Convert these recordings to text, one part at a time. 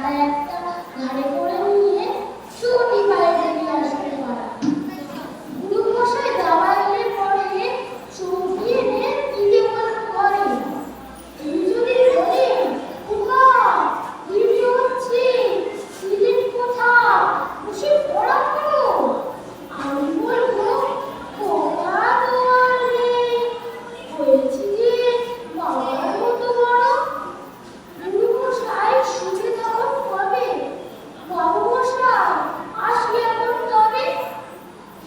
একটা ঘাড়ে করে নিয়ে চটি পায়ে বেরিয়ে আসবে পাড়া। গুরু মশাই দাওয়া এলে পরে চটি এনে দিতে করে। তুমি যদি বলেন খোকা দেরি হচ্ছে, ছিলেন কোথাও, বসে পড়া করো, আমি বলবো খোকা তো আর নেই, হয়েছি যে বাবার মতো বড়। গুরু মশাই শুনে তখন কবে, বাবু মশাই আসবে এখন তবে।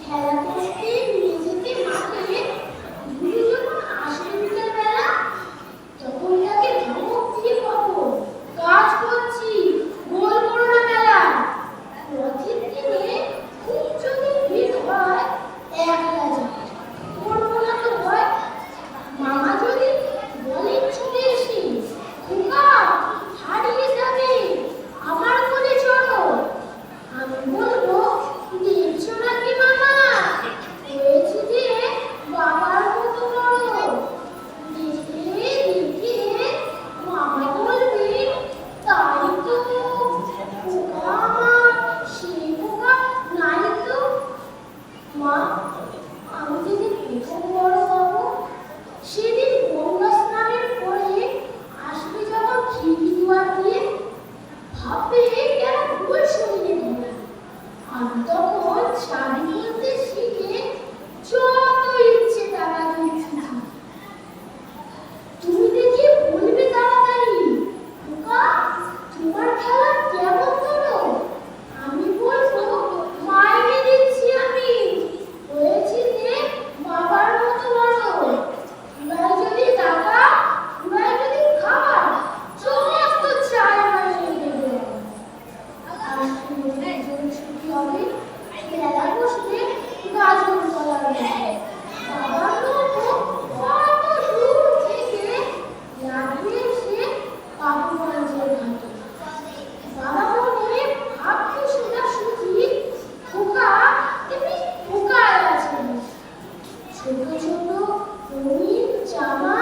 খেলা করতে নিয়ে যেতে মাঠে গুরু যখন আসবে বিকেলবেলা, তখন তাকে ধমক দিয়ে পাবো, কাজ করছি, গোল করো না মেলা। রথের দিনে খুব যদি ভিড় হয় একলা যায়, করবো না তো ভয়। মামা যদি বলেন ছুটে এসে খোকা হারিয়ে যাবে, আমার কোলে চলো, আমি বলবো দেখছো নাকি মামা, হয়েছে যে বাবার মতো বড়। দেখে দেখে মামা বলবে তাই তো, খোকা আমার সেই খোকা নাই তো। মা, আমি যেদিন প্রথম বড় হবো সেদিন গঙ্গা স্নানের পরে আসবে যখন খিড়কি দুয়ার দিয়ে, ভাববে কেন ভুল শরীরে ধরে। আমি তখন শাড়ি বলতে শিখে যত ইচ্ছে টাকা দিচ্ছি। তুমি দেখি বলবে তাড়াতাড়ি খোকা তোমার খেলা কেমন হলো, আমি বলবো মাইনে দিচ্ছি আমি, হয়েছি যে বাবার মতো বড়। উড়াই যদি টাকা, উড়াই যদি খাবার, সমস্ত চায় মাইনে দেবো। আর শুনে ছুটি হবে, খেলা বসবে গাজন তলার মধ্যে। বাবার মতো কত দূর থেকে লাগবে এসে বাবুগঞ্জের ঘাটে। বাবা মনে ভাবতে সোজাসুজি খোকা এমনি খোকায় আছে। ছোট ছোট রঙিন জামা